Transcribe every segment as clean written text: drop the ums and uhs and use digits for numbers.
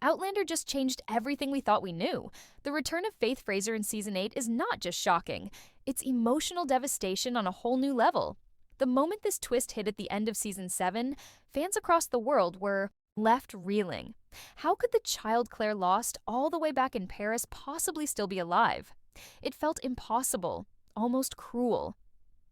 Outlander just changed everything we thought we knew. The return of Faith Fraser in season 8 is not just shocking, it's emotional devastation on a whole new level. The moment this twist hit at the end of season 7, fans across the world were left reeling. How could the child Claire lost all the way back in Paris possibly still be alive? It felt impossible, almost cruel.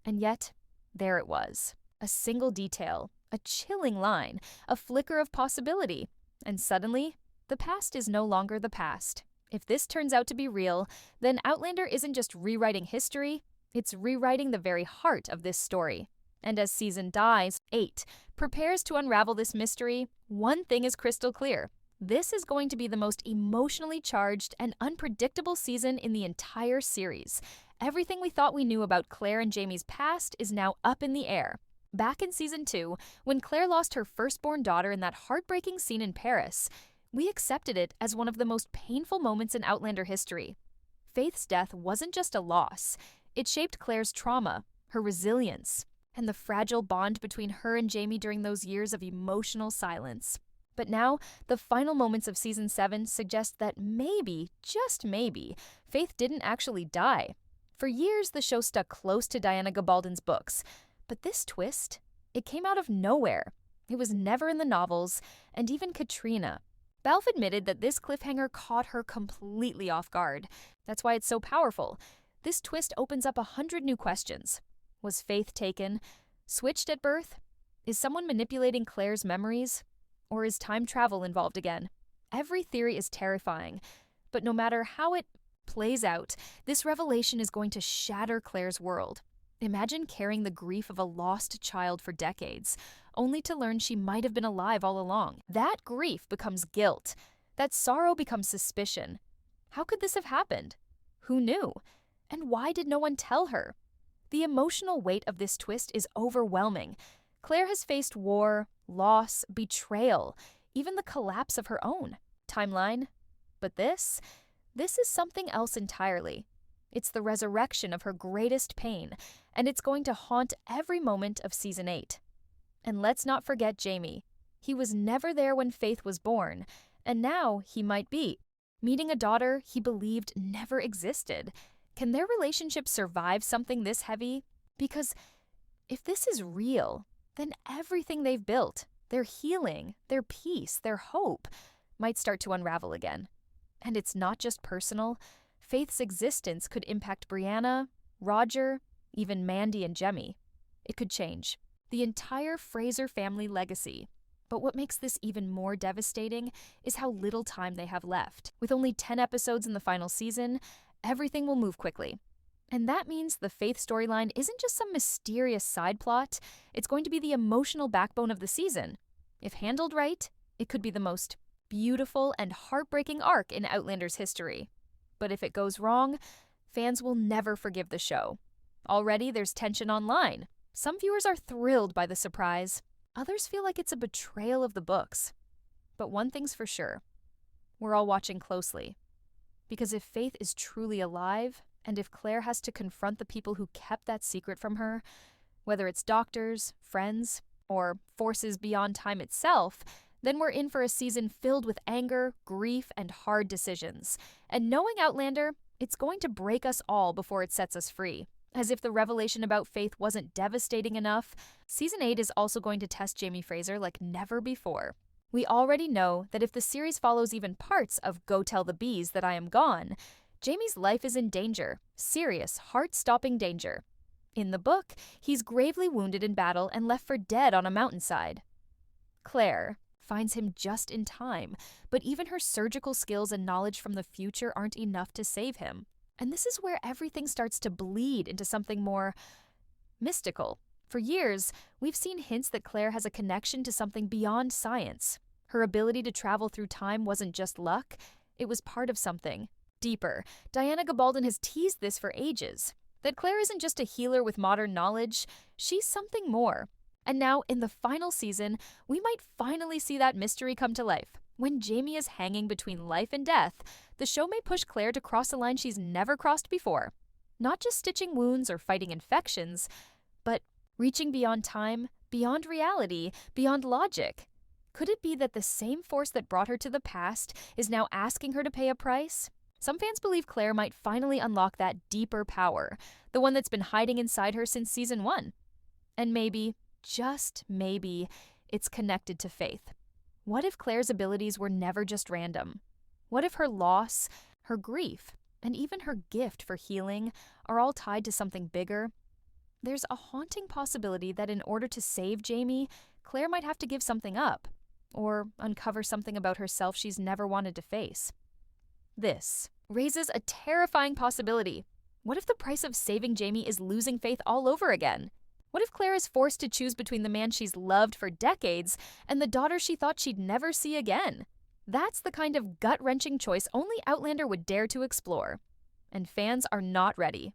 And yet, there it was. A single detail, a chilling line, a flicker of possibility. And suddenly, the past is no longer the past. If this turns out to be real, then Outlander isn't just rewriting history, it's rewriting the very heart of this story. And as season 8 prepares to unravel this mystery, one thing is crystal clear. This is going to be the most emotionally charged and unpredictable season in the entire series. Everything we thought we knew about Claire and Jamie's past is now up in the air. Back in season 2, when Claire lost her firstborn daughter in that heartbreaking scene in Paris, we accepted it as one of the most painful moments in Outlander history. Faith's death wasn't just a loss. It shaped Claire's trauma, her resilience, and the fragile bond between her and Jamie during those years of emotional silence. But now, the final moments of season 7 suggest that maybe, just maybe, Faith didn't actually die. For years, the show stuck close to Diana Gabaldon's books, but this twist, it came out of nowhere. It was never in the novels, and even Katrina. Balfe admitted that this cliffhanger caught her completely off guard. That's why it's so powerful. This twist opens up 100 new questions. Was Faith taken? Switched at birth? Is someone manipulating Claire's memories? Or is time travel involved again? Every theory is terrifying, but no matter how it plays out, this revelation is going to shatter Claire's world. Imagine carrying the grief of a lost child for decades, only to learn she might have been alive all along. That grief becomes guilt. That sorrow becomes suspicion. How could this have happened? Who knew? And why did no one tell her? The emotional weight of this twist is overwhelming. Claire has faced war, loss, betrayal, even the collapse of her own timeline. But this is something else entirely. It's the resurrection of her greatest pain, and it's going to haunt every moment of season 8. And let's not forget Jamie. He was never there when Faith was born, and now he might be, meeting a daughter he believed never existed. Can their relationship survive something this heavy? Because if this is real, then everything they've built, their healing, their peace, their hope, might start to unravel again. And it's not just personal. Faith's existence could impact Brianna, Roger, even Mandy and Jemmy. It could change the entire Fraser family legacy. But what makes this even more devastating is how little time they have left. With only 10 episodes in the final season, everything will move quickly. And that means the Faith storyline isn't just some mysterious side plot, it's going to be the emotional backbone of the season. If handled right, it could be the most beautiful and heartbreaking arc in Outlander's history. But if it goes wrong, fans will never forgive the show. Already there's tension online. Some viewers are thrilled by the surprise. Others feel like it's a betrayal of the books. But one thing's for sure. We're all watching closely. Because if Faith is truly alive, and if Claire has to confront the people who kept that secret from her, whether it's doctors, friends, or forces beyond time itself, then we're in for a season filled with anger, grief, and hard decisions. And knowing Outlander, it's going to break us all before it sets us free. As if the revelation about Faith wasn't devastating enough, season 8 is also going to test Jenny Fraser like never before. We already know that if the series follows even parts of Go Tell the Bees That I Am Gone, Jamie's life is in danger, serious, heart-stopping danger. In the book, he's gravely wounded in battle and left for dead on a mountainside. Claire finds him just in time, but even her surgical skills and knowledge from the future aren't enough to save him. And this is where everything starts to bleed into something more mystical. For years, we've seen hints that Claire has a connection to something beyond science. Her ability to travel through time wasn't just luck, it was part of something deeper. Diana Gabaldon has teased this for ages. That Claire isn't just a healer with modern knowledge, she's something more. And now, in the final season, we might finally see that mystery come to life. When Jamie is hanging between life and death, the show may push Claire to cross a line she's never crossed before. Not just stitching wounds or fighting infections, but reaching beyond time, beyond reality, beyond logic. Could it be that the same force that brought her to the past is now asking her to pay a price? Some fans believe Claire might finally unlock that deeper power, the one that's been hiding inside her since season 1. And maybe, just maybe, it's connected to Faith. What if Claire's abilities were never just random? What if her loss, her grief, and even her gift for healing are all tied to something bigger? There's a haunting possibility that in order to save Jamie, Claire might have to give something up, or uncover something about herself she's never wanted to face. This raises a terrifying possibility. What if the price of saving Jamie is losing Faith all over again? What if Claire is forced to choose between the man she's loved for decades and the daughter she thought she'd never see again? That's the kind of gut-wrenching choice only Outlander would dare to explore. And fans are not ready.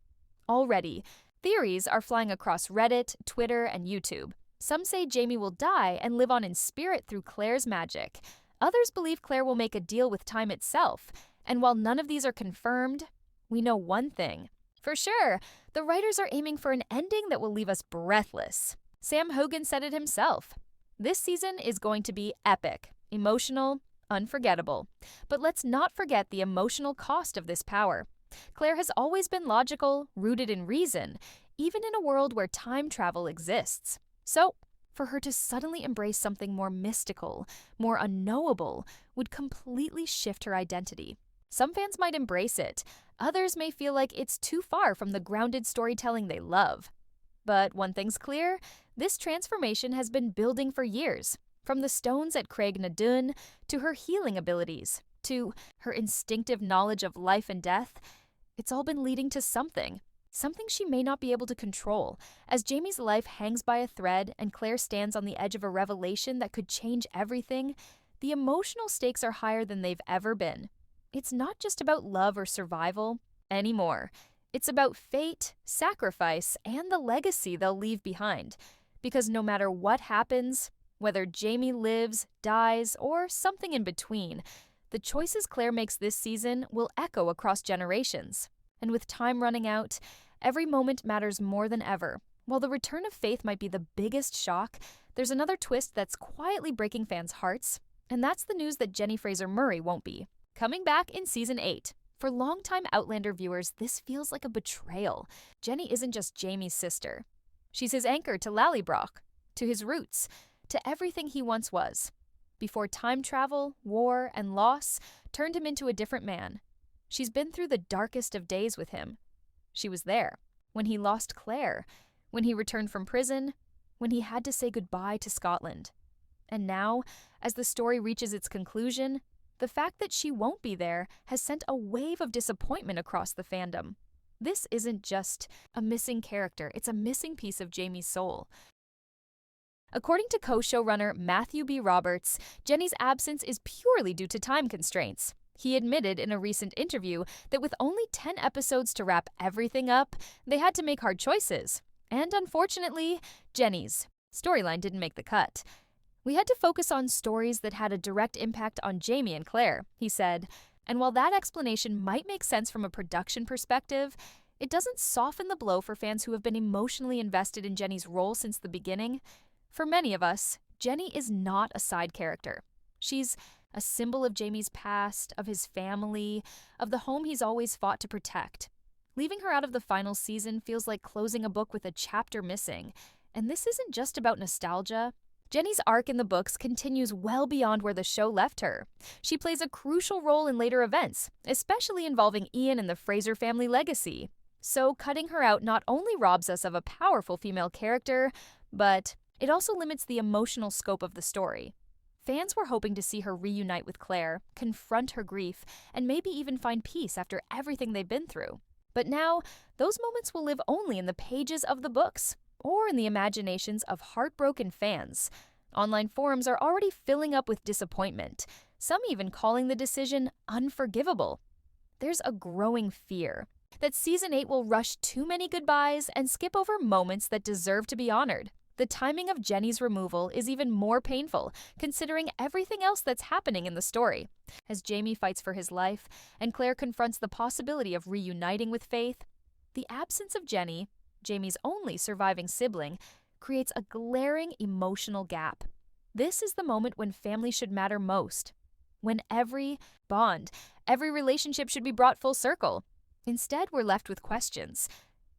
Already, theories are flying across Reddit, Twitter, and YouTube. Some say Jamie will die and live on in spirit through Claire's magic. Others believe Claire will make a deal with time itself. And while none of these are confirmed, we know one thing. For sure, the writers are aiming for an ending that will leave us breathless. Sam Hogan said it himself. This season is going to be epic, emotional, unforgettable. But let's not forget the emotional cost of this power. Claire has always been logical, rooted in reason, even in a world where time travel exists. So, for her to suddenly embrace something more mystical, more unknowable, would completely shift her identity. Some fans might embrace it. Others may feel like it's too far from the grounded storytelling they love. But one thing's clear, this transformation has been building for years. From the stones at Craig na Dun, to her healing abilities, to her instinctive knowledge of life and death, it's all been leading to something she may not be able to control. As Jamie's life hangs by a thread and Claire stands on the edge of a revelation that could change everything, the emotional stakes are higher than they've ever been. It's not just about love or survival anymore. It's about fate, sacrifice, and the legacy they'll leave behind. Because no matter what happens, whether Jamie lives, dies, or something in between, the choices Claire makes this season will echo across generations. And with time running out, every moment matters more than ever. While the return of Faith might be the biggest shock, there's another twist that's quietly breaking fans' hearts, and that's the news that Jenny Fraser Murray won't be coming back in Season 8. For longtime Outlander viewers, this feels like a betrayal. Jenny isn't just Jamie's sister. She's his anchor to Lallybroch, to his roots, to everything he once was. Before time travel, war, and loss turned him into a different man. She's been through the darkest of days with him. She was there when he lost Claire, when he returned from prison, when he had to say goodbye to Scotland. And now, as the story reaches its conclusion, the fact that she won't be there has sent a wave of disappointment across the fandom. This isn't just a missing character, it's a missing piece of Jamie's soul. According to co-showrunner Matthew B. Roberts, Jenny's absence is purely due to time constraints. He admitted in a recent interview that with only 10 episodes to wrap everything up, they had to make hard choices. And unfortunately, Jenny's storyline didn't make the cut. We had to focus on stories that had a direct impact on Jamie and Claire, he said. And while that explanation might make sense from a production perspective, it doesn't soften the blow for fans who have been emotionally invested in Jenny's role since the beginning. For many of us, Jenny is not a side character. She's a symbol of Jamie's past, of his family, of the home he's always fought to protect. Leaving her out of the final season feels like closing a book with a chapter missing. And this isn't just about nostalgia. Jenny's arc in the books continues well beyond where the show left her. She plays a crucial role in later events, especially involving Ian and the Fraser family legacy. So cutting her out not only robs us of a powerful female character, but it also limits the emotional scope of the story. Fans were hoping to see her reunite with Claire, confront her grief, and maybe even find peace after everything they've been through. But now, those moments will live only in the pages of the books, or in the imaginations of heartbroken fans. Online forums are already filling up with disappointment, some even calling the decision unforgivable. There's a growing fear that Season 8 will rush too many goodbyes and skip over moments that deserve to be honored. The timing of Jenny's removal is even more painful, considering everything else that's happening in the story. As Jamie fights for his life, and Claire confronts the possibility of reuniting with Faith, the absence of Jenny, Jamie's only surviving sibling, creates a glaring emotional gap. This is the moment when family should matter most, when every bond, every relationship should be brought full circle. Instead, we're left with questions.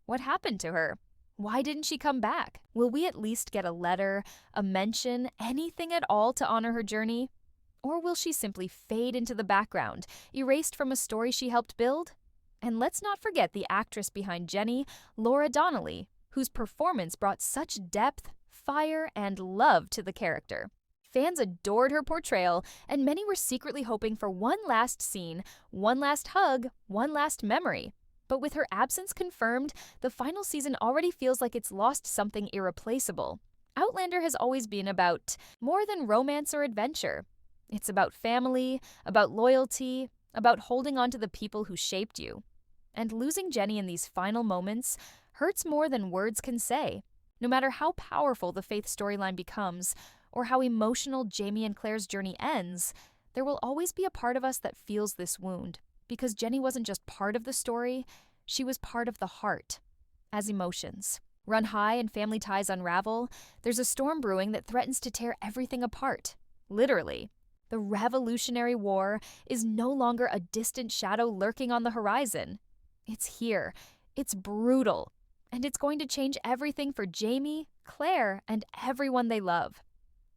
What happened to her? Why didn't she come back? Will we at least get a letter, a mention, anything at all to honor her journey? Or will she simply fade into the background, erased from a story she helped build? And let's not forget the actress behind Jenny, Laura Donnelly, whose performance brought such depth, fire, and love to the character. Fans adored her portrayal, and many were secretly hoping for one last scene, one last hug, one last memory. But with her absence confirmed, the final season already feels like it's lost something irreplaceable. Outlander has always been about more than romance or adventure. It's about family, about loyalty, about holding on to the people who shaped you. And losing Jenny in these final moments hurts more than words can say. No matter how powerful the Faith storyline becomes, or how emotional Jamie and Claire's journey ends, there will always be a part of us that feels this wound. Because Jenny wasn't just part of the story, she was part of the heart. As emotions run high and family ties unravel, there's a storm brewing that threatens to tear everything apart. Literally. The Revolutionary War is no longer a distant shadow lurking on the horizon. It's here. It's brutal. And it's going to change everything for Jamie, Claire, and everyone they love.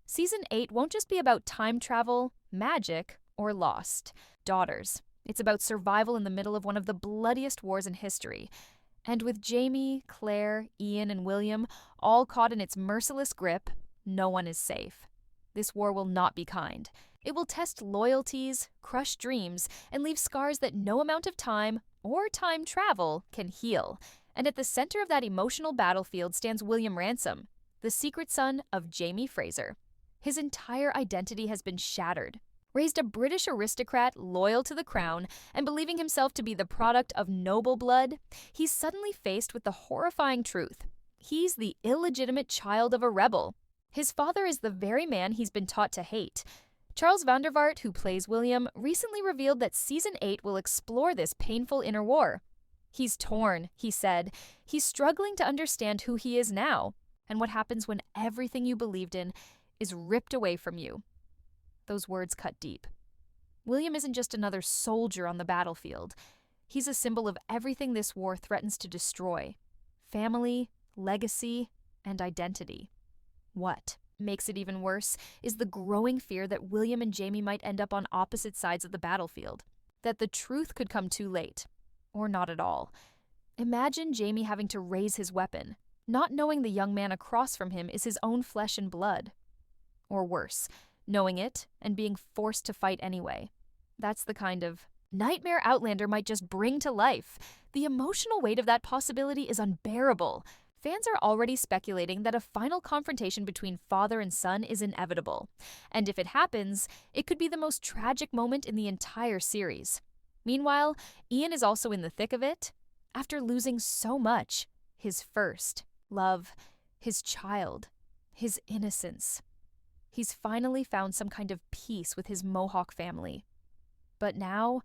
Season 8 won't just be about time travel, magic, or lost daughters. It's about survival in the middle of one of the bloodiest wars in history. And with Jamie, Claire, Ian, and William all caught in its merciless grip, no one is safe. This war will not be kind. It will test loyalties, crush dreams, and leave scars that no amount of time or time travel can heal. And at the center of that emotional battlefield stands William Ransom, the secret son of Jenny Fraser. His entire identity has been shattered. Raised a British aristocrat loyal to the crown and believing himself to be the product of noble blood, he's suddenly faced with the horrifying truth. He's the illegitimate child of a rebel. His father is the very man he's been taught to hate. Charles Vandervaart, who plays William, recently revealed that Season 8 will explore this painful inner war. He's torn, he said. He's struggling to understand who he is now, and what happens when everything you believed in is ripped away from you. Those words cut deep. William isn't just another soldier on the battlefield. He's a symbol of everything this war threatens to destroy: family, legacy, and identity. What makes it even worse is the growing fear that William and Jamie might end up on opposite sides of the battlefield, that the truth could come too late, or not at all. Imagine Jamie having to raise his weapon, not knowing the young man across from him is his own flesh and blood. Or worse, knowing it and being forced to fight anyway. That's the kind of nightmare Outlander might just bring to life. The emotional weight of that possibility is unbearable. Fans are already speculating that a final confrontation between father and son is inevitable. And if it happens, it could be the most tragic moment in the entire series. Meanwhile, Ian is also in the thick of it. After losing so much, his first love, his child, his innocence. He's finally found some kind of peace with his Mohawk family. But now,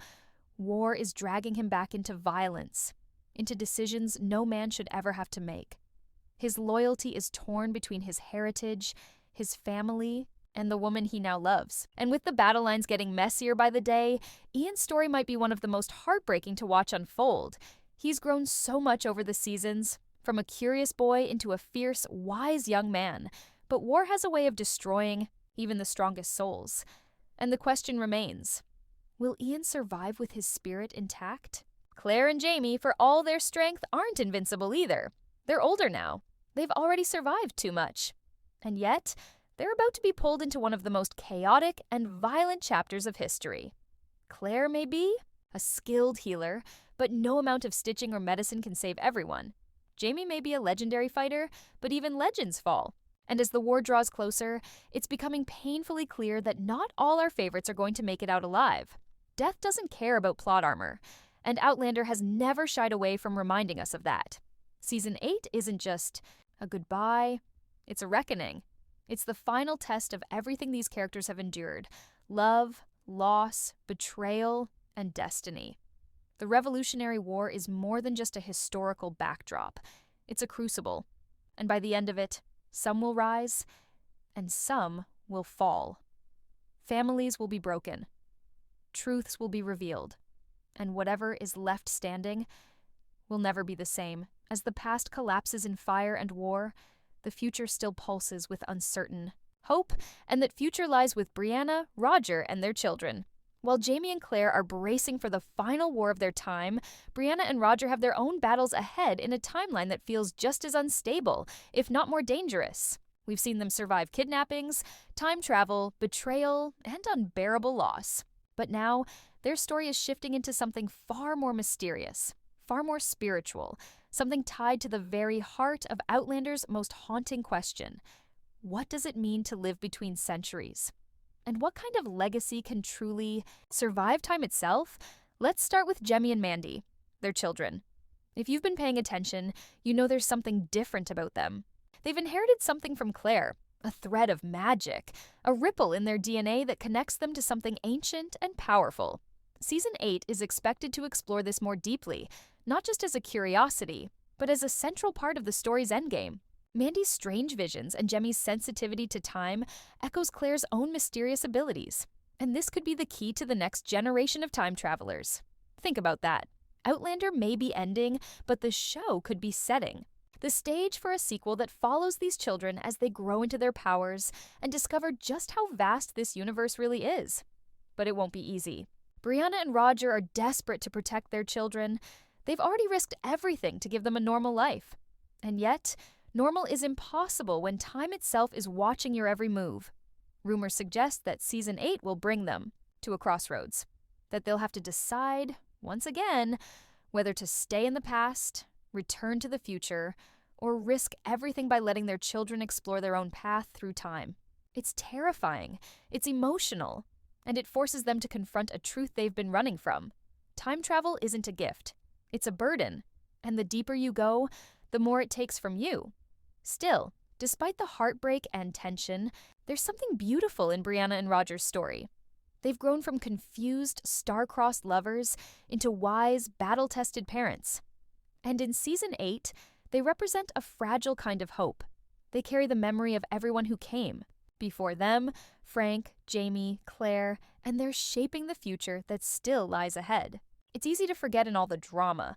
war is dragging him back into violence, into decisions no man should ever have to make. His loyalty is torn between his heritage, his family, and the woman he now loves. And with the battle lines getting messier by the day, Ian's story might be one of the most heartbreaking to watch unfold. He's grown so much over the seasons, from a curious boy into a fierce, wise young man. But war has a way of destroying even the strongest souls. And the question remains, will Ian survive with his spirit intact? Claire and Jamie, for all their strength, aren't invincible either. They're older now. They've already survived too much. And yet, they're about to be pulled into one of the most chaotic and violent chapters of history. Claire may be a skilled healer, but no amount of stitching or medicine can save everyone. Jamie may be a legendary fighter, but even legends fall. And as the war draws closer, it's becoming painfully clear that not all our favorites are going to make it out alive. Death doesn't care about plot armor, and Outlander has never shied away from reminding us of that. Season 8 isn't just a goodbye, it's a reckoning. It's the final test of everything these characters have endured: love, loss, betrayal, and destiny. The Revolutionary War is more than just a historical backdrop. It's a crucible, and by the end of it, some will rise, and some will fall. Families will be broken. Truths will be revealed. And whatever is left standing will never be the same. As the past collapses in fire and war, the future still pulses with uncertain hope, and that future lies with Brianna, Roger, and their children. While Jamie and Claire are bracing for the final war of their time, Brianna and Roger have their own battles ahead in a timeline that feels just as unstable, if not more dangerous. We've seen them survive kidnappings, time travel, betrayal, and unbearable loss. But now, their story is shifting into something far more mysterious, far more spiritual, something tied to the very heart of Outlander's most haunting question. What does it mean to live between centuries? And what kind of legacy can truly survive time itself? Let's start with Jemmy and Mandy, their children. If you've been paying attention, you know there's something different about them. They've inherited something from Claire, a thread of magic, a ripple in their DNA that connects them to something ancient and powerful. Season 8 is expected to explore this more deeply, not just as a curiosity, but as a central part of the story's endgame. Mandy's strange visions and Jemmy's sensitivity to time echoes Claire's own mysterious abilities. And this could be the key to the next generation of time travelers. Think about that. Outlander may be ending, but the show could be setting the stage for a sequel that follows these children as they grow into their powers and discover just how vast this universe really is. But it won't be easy. Brianna and Roger are desperate to protect their children. They've already risked everything to give them a normal life. And yet, normal is impossible when time itself is watching your every move. Rumors suggest that Season 8 will bring them to a crossroads, that they'll have to decide, once again, whether to stay in the past, return to the future, or risk everything by letting their children explore their own path through time. It's terrifying, it's emotional, and it forces them to confront a truth they've been running from. Time travel isn't a gift, it's a burden, and the deeper you go, the more it takes from you. Still, despite the heartbreak and tension, there's something beautiful in Brianna and Roger's story. They've grown from confused, star-crossed lovers into wise, battle-tested parents. And in Season 8, they represent a fragile kind of hope. They carry the memory of everyone who came before them, Frank, Jamie, Claire, and they're shaping the future that still lies ahead. It's easy to forget in all the drama,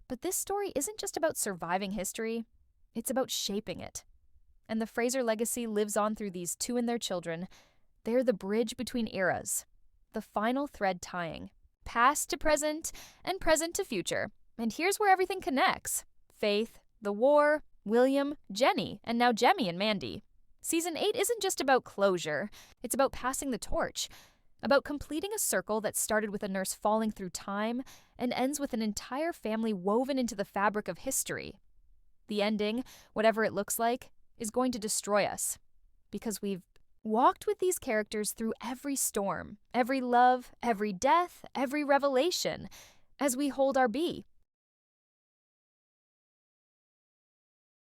but this story isn't just about surviving history, it's about shaping it. And the Fraser legacy lives on through these two and their children. They're the bridge between eras, the final thread tying past to present and present to future. And here's where everything connects. Faith, the war, William, Jenny, and now Jemmy and Mandy. Season 8 isn't just about closure, it's about passing the torch, about completing a circle that started with a nurse falling through time and ends with an entire family woven into the fabric of history. The ending, whatever it looks like, is going to destroy us, because we've walked with these characters through every storm, every love, every death, every revelation, as we hold our B.